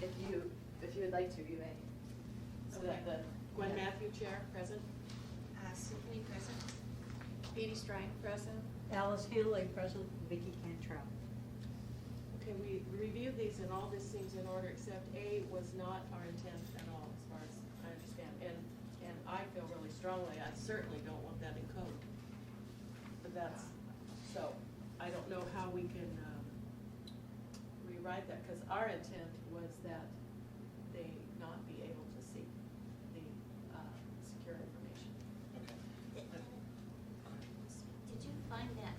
If you would like to, you may. So that the Gwen yeah. Matthew, Chair, present. Symphony present. Petey Strang, present. Alice Hanley, present. Vicky Cantrell. Okay, we reviewed these and all this seems in order except A was not our intent at all, as far as I understand. And I feel really strongly, I certainly don't want that in code. But that's, so, I don't know how we can rewrite that, because our intent was that they not be able to see the secure information. Did you find that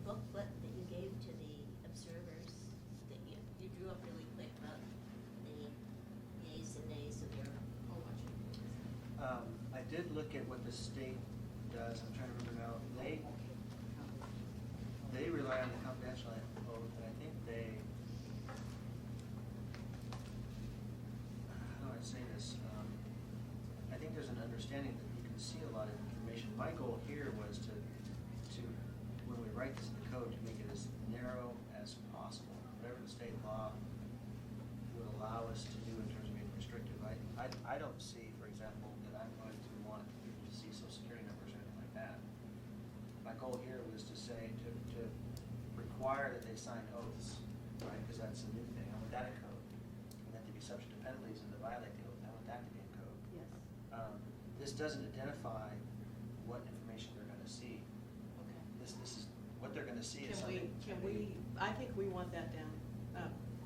booklet that you gave to the observers that you drew up really quick about the yays and nays of your poll watching? I did look at what the state does. I'm trying to remember now. They rely on the confidential oath, and I think they, how do I say this? I think there's an understanding that you can see a lot of information. My goal here was to when we write this in the code, to make it as narrow as possible. Whatever the state law would allow us to do in terms of being restrictive. I don't see, for example, that I'm going to want people to see social security numbers or anything like that. My goal here was to say, to require that they sign oaths, right, because that's a new thing. I want that in code. And that to be subject to penalties and to violate the oath, I want that to be in code. Yes. This doesn't identify what information they're going to see. Okay. This is, what they're going to see is Can something. we, I think we want that down.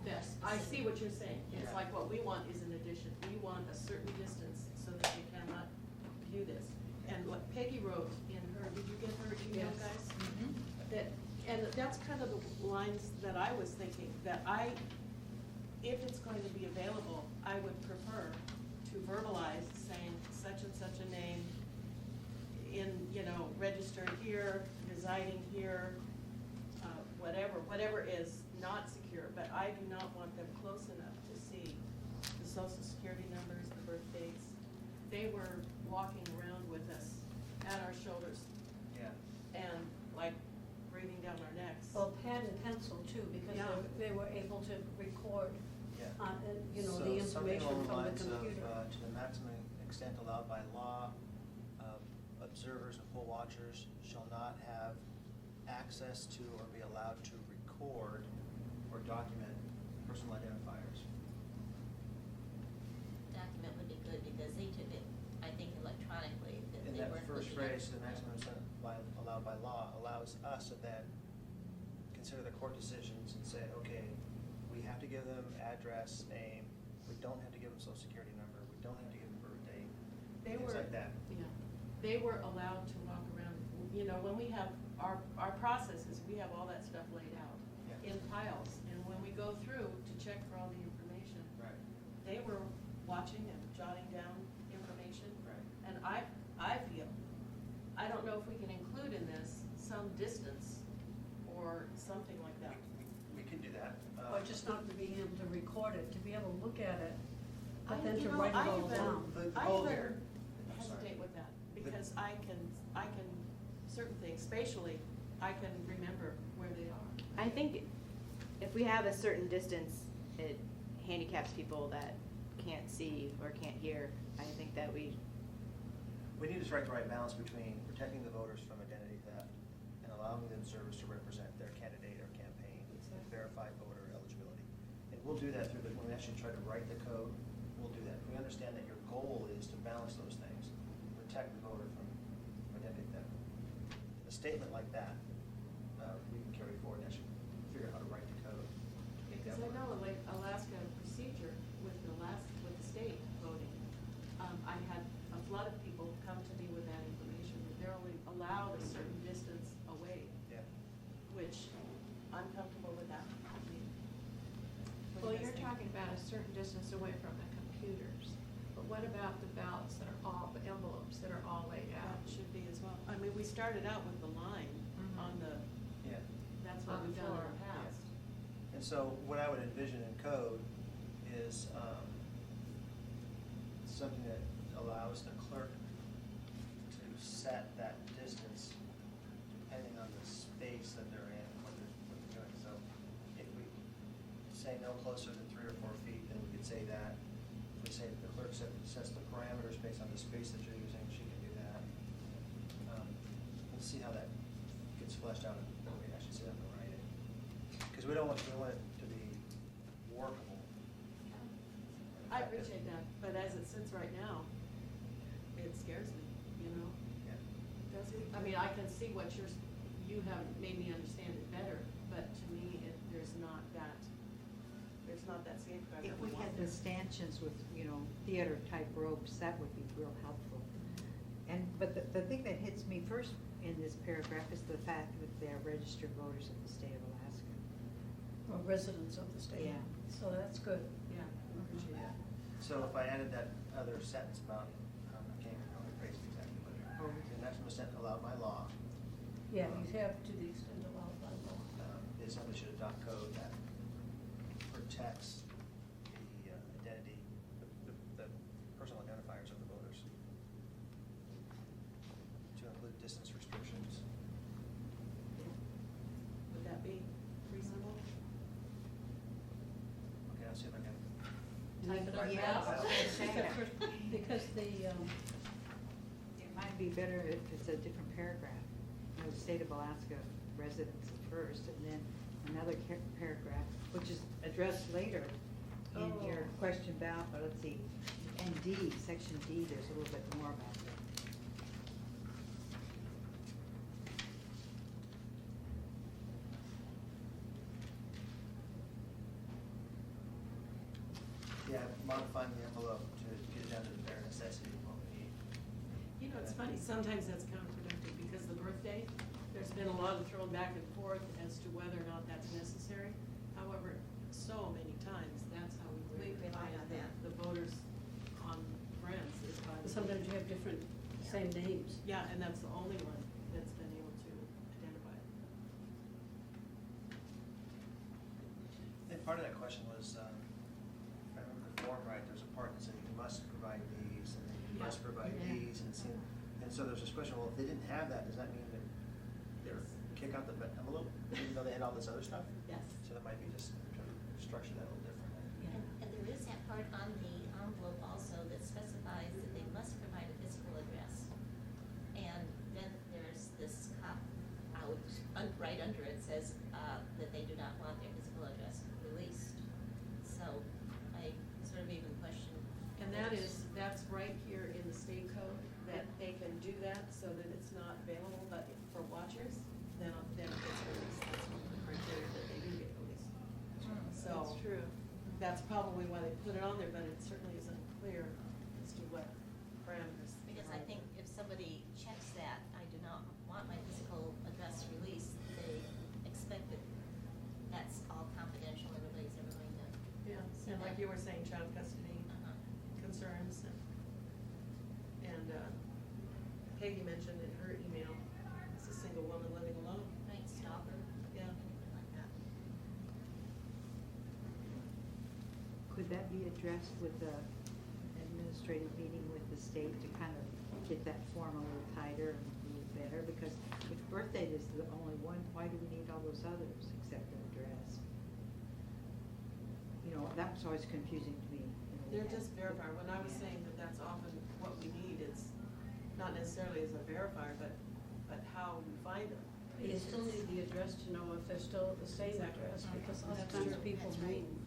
Yes, I see what you're saying. It's Yeah. like what we want is an addition. We want a certain distance so that you cannot view this. And what Peggy wrote in her, did you get her email, Yes. guys? Mm-hmm. That, and that's kind of the lines that I was thinking, that if it's going to be available, I would prefer to verbalize saying such and such a name in, registered here, residing here, whatever is not secure, but I do not want them close enough to see the social security numbers, the birth dates. They were walking around with us at our shoulders Yeah. and like breathing down our necks. Well, pad and pencil too, because Yeah. they were able to record, Yeah. the So information something along the from the lines of, computer. to the maximum extent allowed by law, observers and poll watchers shall not have access to or be allowed to record or document personal identifiers. Document would be good because they took it, I think, electronically. In they that weren't first looking at phrase, the it. maximum extent allowed by law allows us to then consider the court decisions and say, okay, we have to give them address, name, we don't have to give them social security number, we don't have to give them birth date, They things were, like that. yeah, they were allowed to walk around, when we have our processes, we have all that stuff laid out Yeah. in piles. And when we go through to check for all the information, Right. they were watching and jotting down information. Right. And I feel, I don't know if we can include in this some distance or something like that. We could do that. Or just not to be able to record it, to be able to look at it, but then to You know, write it I all even- down. The I goal even here- I'm sorry. hesitate with that, because I can, certain things, spatially, I can remember where they are. I think if we have a certain distance, it handicaps people that can't see or can't hear. I think that we We need to strike the right balance between protecting the voters from identity theft and allowing the observers to represent their candidate or campaign with verified voter eligibility. And we'll do that when we actually try to write the code, we'll do that. We understand that your goal is to balance those things, protect the voter from identity theft. A statement like that, we can carry forward and actually figure out how to write the code. to make Because that I work. know, like, Alaska procedure with the state voting, I had a flood of people come to me with that information, that they're only allowed a certain distance away, Yeah. which I'm comfortable with that. I mean, what do Well, you guys you're think? talking about a certain distance away from the computers, but what about the ballots that are all, the envelopes that are all laid out? That should be as well. I mean, we started out with the line Mhm. on the, Yeah. that's what On the we've done in floor. the past. And so what I would envision in code is something that allows the clerk to set that distance depending on the space that they're in and what they're doing. So if we say no closer than 3 or 4 feet, then we could say that. If we say that the clerk sets the parameters based on the space that you're using, she can do that. We'll see how that gets fleshed out, and we actually see that in the writing. Because we want it to be workable. I appreciate that, but as it sits right now, it scares me, you know? Yeah. Does it? I mean, I can see what you have made me understand it better, but to me, there's not that safeguard If that we we want had the there. stanchions with, theater-type ropes, that would be real helpful. But the thing that hits me first in this paragraph is the fact that they're registered voters of the state of Alaska. Or residents of the state. Yeah. So that's good. Yeah, I appreciate that. So if I added that other sentence about, I can't even remember the phrase exactly, but Oh. the next one sentence allowed by law, Yeah, you have to the extent allowed by law. is somebody should adopt code that protects the identity, the personal identifiers of the voters. To include distance restrictions. Would that be reasonable? Okay, I'll see if I can. Type it up Yeah, now. I was gonna say that. Because It might be better if it's a different paragraph. The state of Alaska residents first, and then another paragraph, which is addressed later in your Oh. question about, but let's see, and D, section D, there's a little bit more about that. Yeah, modifying the envelope to get it down to the bare necessity of what we need. You know, it's funny, sometimes that's counterproductive, because the birthday, there's been a lot of thrown back and forth as to whether or not that's necessary. However, so many times, that's how we rely on that. the voters on Friends is by. the- sometimes you have different, same names. Yeah, and that's the only one that's been able to identify it. And part of that question was, if I remember the form right, there's a part that said you must provide these, and then you must Yeah. provide Yeah. these, and so there's this question, well, if they didn't have that, does that mean that they're Yes. kick out the envelope, even though they had all this other stuff? Yes. So that might be just to structure that a little differently. And there is that part on the envelope also that specifies that they must provide a physical address. And then there's this cop out, right under it says, that they do not want their physical address released. So I sort of even question. And that's right here in the state code, that they can do that so that it's not available, but for watchers, then it gets released. That's one of the criteria that they do get released. So. That's true. That's probably why they put it on there, but it certainly isn't clear as to what parameters. Because I think if somebody checks that, I do not want my physical address released, they expect that that's all confidential, everybody's ever going to. Yeah, see and like that. you were saying, child custody Uh-huh. concerns, and Peggy mentioned in her email, it's a single woman living alone. Right, stalker, Yeah. something like that. Could that be addressed with the administrative meeting with the state to kind of get that form a little tighter and a little better? Because if birth date is the only one, why do we need all those others except an address? That was always confusing to me. They're just verifier. When I was saying that that's often what we need, it's not necessarily as a verifier, but how you find them. You still need the address to know if they're still at the same Exactly. address, because lots of That's times true. people That's right. move.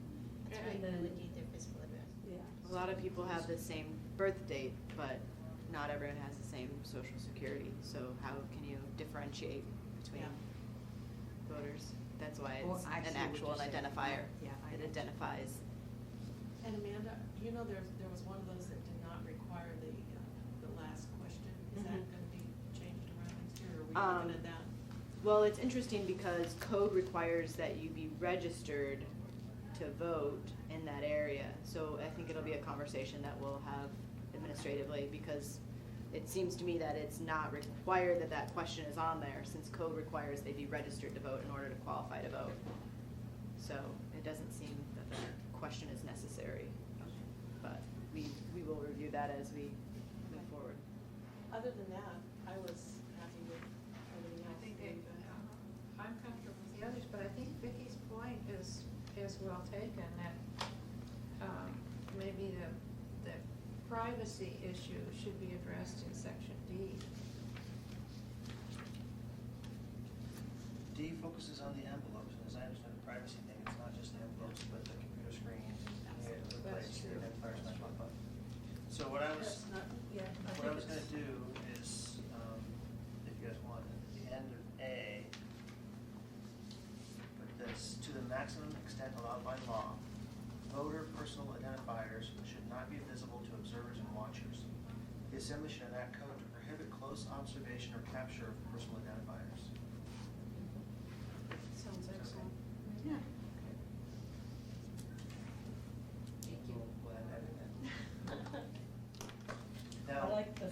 That's Yeah. right, And you would then- need their physical address. Yeah. A lot of people have the same birth date, but not everyone has the same social security, so how can you differentiate between Yeah. voters? That's why Oh, it's I see an what actual you're saying. identifier. Yeah, I It know. identifies. And Amanda, there was one of those that did not require the last question. Is that Mhm. gonna be changed around next year, or are we Um, looking at that? Well, it's interesting because code requires that you be registered to vote in that area. So I think it'll be a conversation that we'll have administratively, because it seems to me that it's not required that that question is on there, since code requires they be registered to vote in order to qualify to vote. So it doesn't seem that that question is necessary. But we will review that as we move forward. Other than that, I was happy with everything I else. think we've that, done. I'm comfortable with the others, but I think Vicky's point is well taken, that, maybe the privacy issue should be addressed in section D. D focuses on the envelopes, and as I understand the privacy thing, it's not just the envelopes, but the computer screens, the other That's place, the true. identifiers might pop up. So what I was, That's not, yeah. what I was gonna do is, if you guys want, at the end of A, put this, to the maximum extent allowed by law, voter personal identifiers should not be visible to observers and watchers. The Assembly should enact code to prohibit close observation or capture of personal identifiers. Sounds excellent. Yeah. Thank you. We'll add that in then. I Now, like the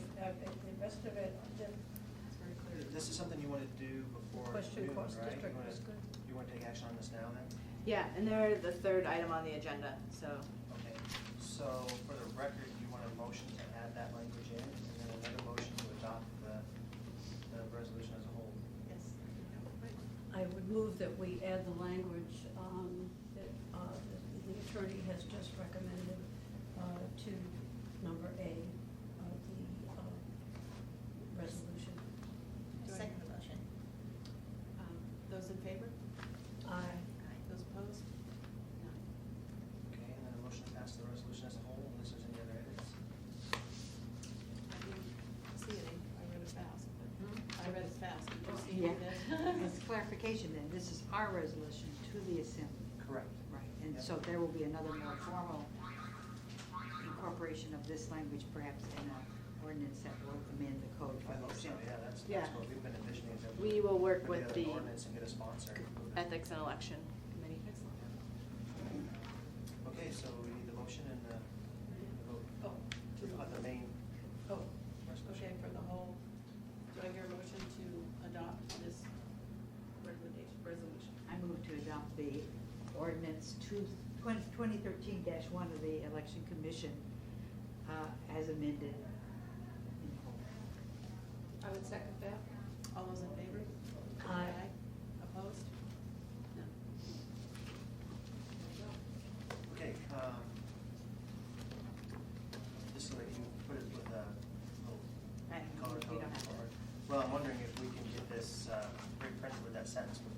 rest of it, It's very clear. this is something you want to do before Question noon, cross right? district You wanna- is good. You want to take action on this now then? Yeah, and they're the third item on the agenda, so. Okay, so for the record, you want a motion to add that language in, and then another motion to adopt the resolution as a whole? Yes. I would move that we add the language that the attorney has just recommended to number A of the resolution. Second the motion. Those in favor? Aye. Those opposed? None. Okay, and then a motion to pass the resolution as a whole, unless there's any other edits? I didn't see any, I read it fast, but I read it fast. Did you see Yeah. that? As clarification then, this is our resolution to the Assembly. Correct. Right, and Yep. so there will be another more formal incorporation of this language perhaps in an ordinance that will amend the code for I the hope so, Assembly. yeah, that's Yeah. what we've been envisioning, is that We will work put with together an the ordinance and get a sponsor. Ethics and Election Committee. Okay, so we need the motion and the vote. Oh, On the main oh, resolution. okay, for the whole, do I hear a motion to adopt this resolution? I move to adopt the ordinance 2013-1 of the Election Commission as amended in whole. I would second that. All those in favor? Aye. Opposed? None. Okay, just so that you put it with a little Right, color we code don't have to. forward. Well, I'm wondering if we can get this reprinted with that sentence before